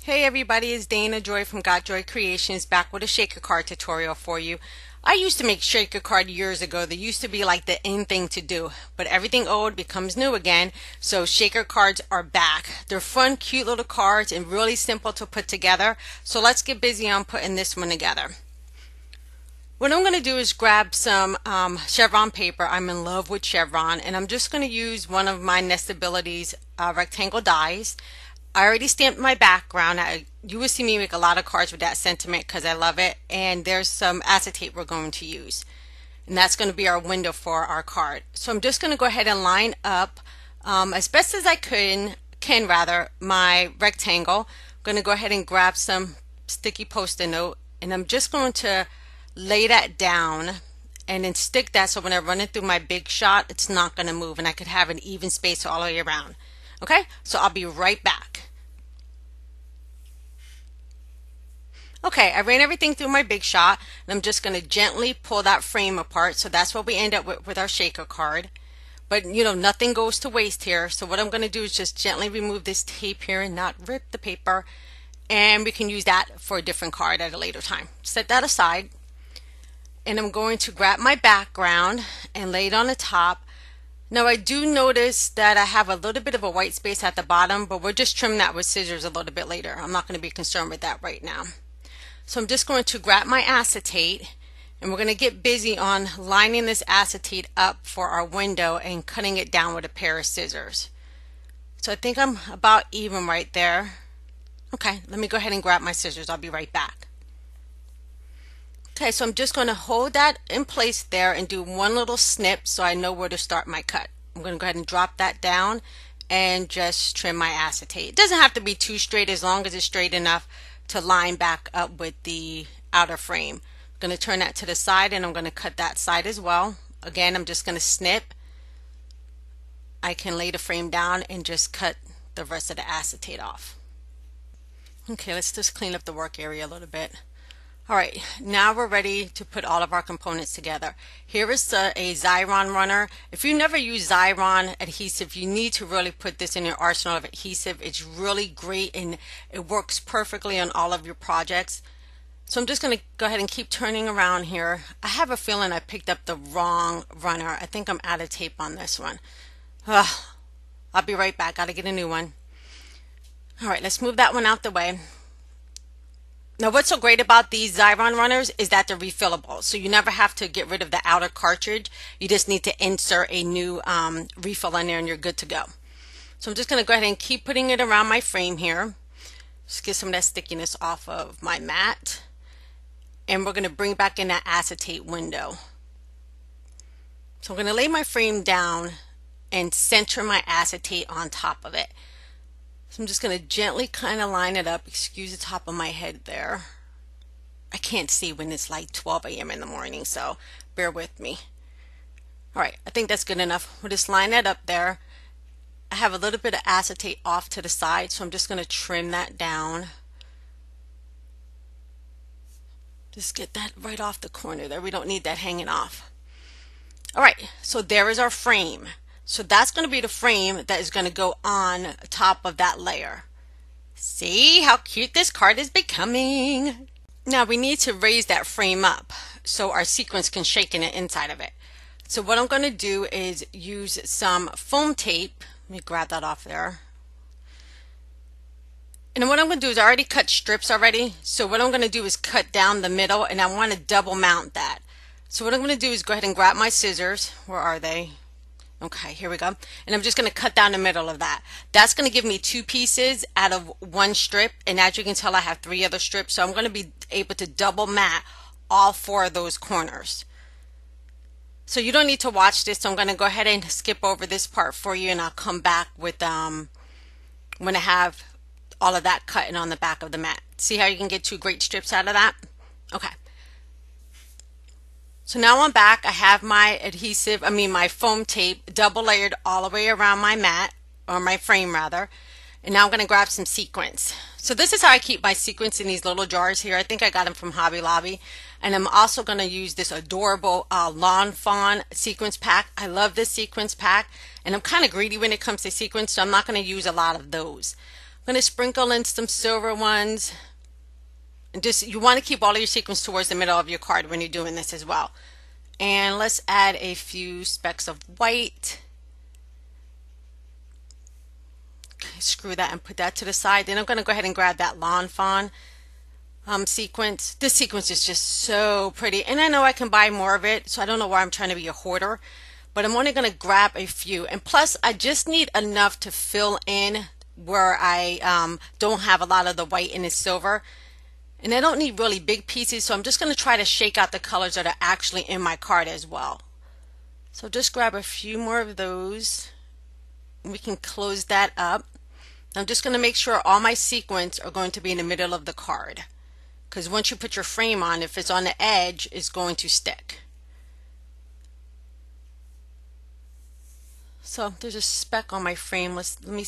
Hey everybody, it's Dana Joy from Got Joy Creations back with a shaker card tutorial for you. I used to make shaker card years ago. They used to be like the in thing to do, but everything old becomes new again, so shaker cards are back. They're fun, cute little cards and really simple to put together, so let's get busy on putting this one together. What I'm going to do is grab some chevron paper. I'm in love with chevron, and I'm just going to use one of my Nestabilities rectangle dies. I already stamped my background. You will see me make a lot of cards with that sentiment because I love it. And there's some acetate we're going to use. And that's going to be our window for our card. So I'm just going to go ahead and line up as best as I can my rectangle. I'm going to go ahead and grab some sticky Post-it note. And I'm just going to lay that down and then stick that so when I run it through my big shot, it's not going to move. And I could have an even space all the way around. Okay, so I'll be right back. Okay, I ran everything through my big shot, and I'm just going to gently pull that frame apart. So that's what we end up with our shaker card. But you know, nothing goes to waste here. So what I'm going to do is just gently remove this tape here and not rip the paper. And we can use that for a different card at a later time. Set that aside. And I'm going to grab my background and lay it on the top. Now I do notice that I have a little bit of a white space at the bottom, but we'll just trim that with scissors a little bit later. I'm not going to be concerned with that right now. So I'm just going to grab my acetate, and we're going to get busy on lining this acetate up for our window and cutting it down with a pair of scissors. So I think I'm about even right there. Okay, let me go ahead and grab my scissors. I'll be right back. Okay, so I'm just going to hold that in place there and do one little snip so I know where to start my cut. I'm going to go ahead and drop that down and just trim my acetate. It doesn't have to be too straight as long as it's straight enough to line back up with the outer frame. I'm going to turn that to the side and I'm going to cut that side as well. Again, I'm just going to snip. I can lay the frame down and just cut the rest of the acetate off. Okay, let's just clean up the work area a little bit. Alright, now we're ready to put all of our components together. Here is a Xyron runner. If you never use Xyron adhesive, you need to really put this in your arsenal of adhesive. It's really great and it works perfectly on all of your projects. So I'm just going to go ahead and keep turning around here. I have a feeling I picked up the wrong runner. I think I'm out of tape on this one. I'll be right back. Got to get a new one. Alright, let's move that one out the way. Now what's so great about these Xyron runners is that they're refillable. So you never have to get rid of the outer cartridge. You just need to insert a new refill in there and you're good to go. So I'm just going to go ahead and keep putting it around my frame here. Just get some of that stickiness off of my mat. And we're going to bring back in that acetate window. So I'm going to lay my frame down and center my acetate on top of it. So I'm just going to gently kind of line it up. Excuse the top of my head there. I can't see when it's like 12 a.m. in the morning, so bear with me. Alright, I think that's good enough. We'll just line that up there. I have a little bit of acetate off to the side, so I'm just going to trim that down. Just get that right off the corner there. We don't need that hanging off. Alright, so there is our frame. So that's going to be the frame that is going to go on top of that layer. See how cute this card is becoming. Now we need to raise that frame up so our sequins can shake in the inside of it. So what I'm going to do is use some foam tape. Let me grab that off there. And what I'm going to do is I already cut strips already. So what I'm going to do is cut down the middle, and I want to double mount that. So what I'm going to do is go ahead and grab my scissors. Where are they? Okay, here we go. And I'm just going to cut down the middle of that. That's going to give me 2 pieces out of 1 strip. And as you can tell, I have 3 other strips. So I'm going to be able to double mat all 4 of those corners. So you don't need to watch this. So I'm going to go ahead and skip over this part for you. And I'll come back with when I have all of that cutting on the back of the mat. See how you can get 2 great strips out of that? Okay. So now I'm back. I have my my foam tape double layered all the way around my mat, or my frame rather. And now I'm going to grab some sequins. So this is how I keep my sequins in these little jars here. I think I got them from Hobby Lobby. And I'm also going to use this adorable Lawn Fawn sequins pack. I love this sequins pack. And I'm kind of greedy when it comes to sequins, so I'm not going to use a lot of those. I'm going to sprinkle in some silver ones. And just, you want to keep all of your sequins towards the middle of your card when you're doing this as well. And let's add a few specks of white. Okay, screw that and put that to the side. Then I'm going to go ahead and grab that Lawn Fawn sequence. This sequence is just so pretty. And I know I can buy more of it, so I don't know why I'm trying to be a hoarder. But I'm only going to grab a few. And plus, I just need enough to fill in where I don't have a lot of the white and the silver. And I don't need really big pieces, so I'm just going to try to shake out the colors that are actually in my card as well. So just grab a few more of those. We can close that up. I'm just going to make sure all my sequins are going to be in the middle of the card. Because once you put your frame on, if it's on the edge, it's going to stick. So there's a speck on my frame. Let me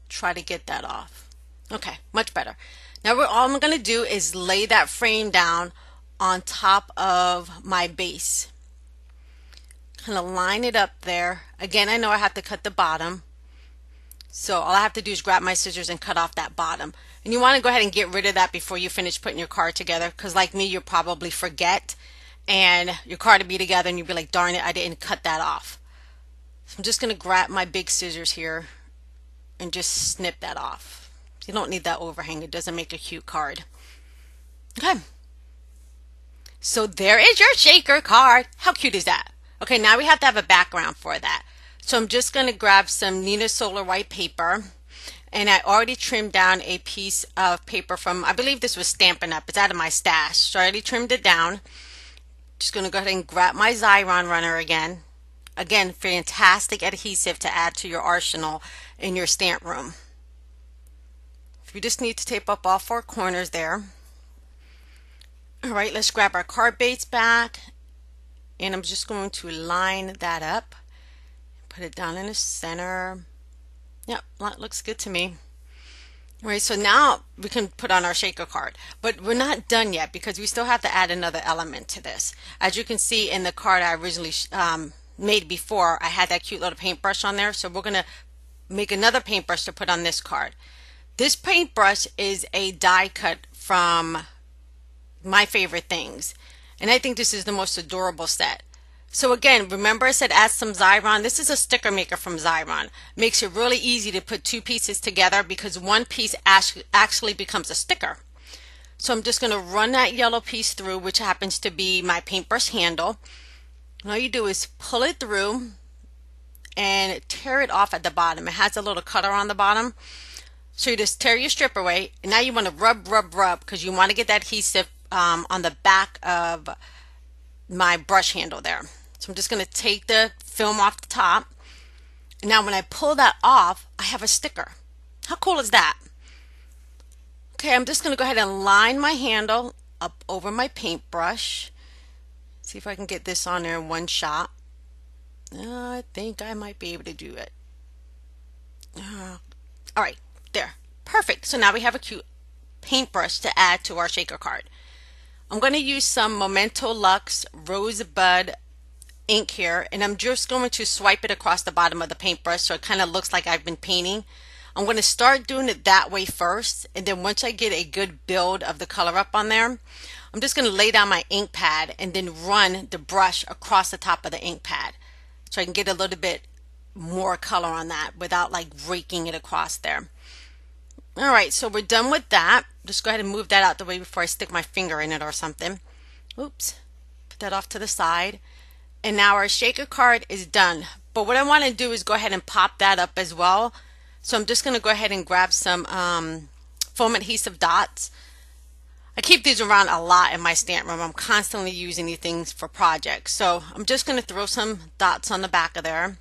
try to get that off. Okay, much better. Now all I'm going to do is lay that frame down on top of my base. Kind of line it up there. Again, I know I have to cut the bottom. So all I have to do is grab my scissors and cut off that bottom. And you want to go ahead and get rid of that before you finish putting your card together. Because like me, you'll probably forget. And your card will be together and you'll be like, darn it, I didn't cut that off. So I'm just going to grab my big scissors here and just snip that off. You don't need that overhang. It doesn't make a cute card. Okay. So there is your shaker card. How cute is that? Okay, now we have to have a background for that. So I'm just going to grab some Neenah Solar White paper. And I already trimmed down a piece of paper from, I believe this was Stampin' Up. It's out of my stash. So I already trimmed it down. Just going to go ahead and grab my Xyron runner again. Again, fantastic adhesive to add to your arsenal in your stamp room. We just need to tape up all four corners there. Alright, let's grab our card base back. And I'm just going to line that up. Put it down in the center. Yep, that looks good to me. Alright, so now we can put on our shaker card. But we're not done yet because we still have to add another element to this. As you can see in the card I originally made before, I had that cute little paintbrush on there. So we're going to make another paintbrush to put on this card. This paintbrush is a die cut from My Favorite Things. And I think this is the most adorable set. So again, remember I said add some Xyron. This is a sticker maker from Xyron. Makes it really easy to put two pieces together because one piece actually becomes a sticker. So I'm just going to run that yellow piece through, which happens to be my paintbrush handle. And all you do is pull it through and tear it off at the bottom. It has a little cutter on the bottom. So you just tear your strip away, and now you want to rub because you want to get that adhesive on the back of my brush handle there. So I'm just going to take the film off the top. And now when I pull that off, I have a sticker. How cool is that? Okay, I'm just going to go ahead and line my handle up over my paintbrush. See if I can get this on there in one shot. I think I might be able to do it. All right. There, perfect. So now we have a cute paintbrush to add to our shaker card. I'm going to use some Memento Luxe Rosebud ink here, and I'm just going to swipe it across the bottom of the paintbrush so it kind of looks like I've been painting. I'm going to start doing it that way first, and then once I get a good build of the color up on there, I'm just going to lay down my ink pad and then run the brush across the top of the ink pad so I can get a little bit more color on that without like raking it across there. Alright, so we're done with that. Just go ahead and move that out the way before I stick my finger in it or something. Oops. Put that off to the side. And now our shaker card is done. But what I want to do is go ahead and pop that up as well. So I'm just going to go ahead and grab some foam adhesive dots. I keep these around a lot in my stamp room. I'm constantly using these things for projects. So I'm just going to throw some dots on the back of there.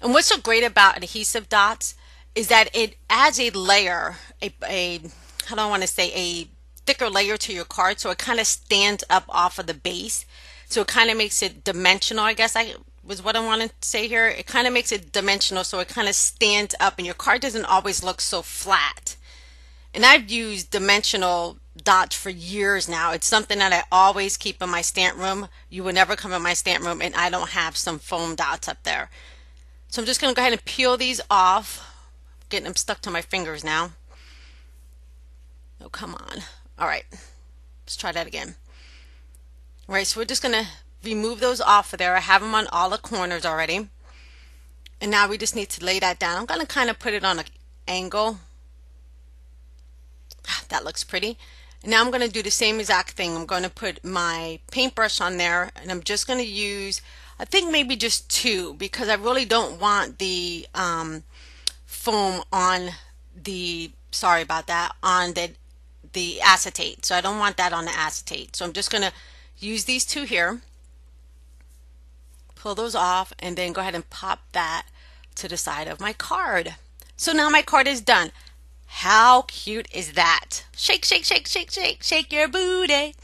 And what's so great about adhesive dots is that it adds a layer, how do I want to say, a thicker layer to your card, so it kind of stands up off of the base. So it kind of makes it dimensional, I guess was what I want to say here. It kind of makes it dimensional, so it kind of stands up and your card doesn't always look so flat. And I've used dimensional dots for years now. It's something that I always keep in my stamp room. You will never come in my stamp room and I don't have some foam dots up there. So I'm just going to go ahead and peel these off. Getting them stuck to my fingers now. Oh, come on. All right, let's try that again. All right, so we're just gonna remove those off of there. I have them on all the corners already. And now we just need to lay that down. I'm gonna kind of put it on an angle. That looks pretty. And now I'm gonna do the same exact thing. I'm gonna put my paintbrush on there, and I'm just gonna use, I think maybe just 2, because I really don't want the foam on the, sorry about that, on the acetate. So I don't want that on the acetate. So I'm just gonna use these 2 here, pull those off, and then go ahead and pop that to the side of my card. So now my card is done. How cute is that? Shake, shake, shake, shake, shake, shake your booty.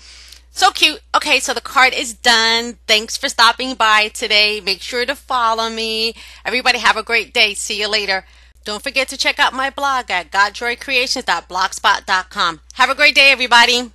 So cute. Okay, so the card is done. Thanks for stopping by today. Make sure to follow me. Everybody have a great day. See you later. Don't forget to check out my blog at godjoycreations.blogspot.com. Have a great day, everybody.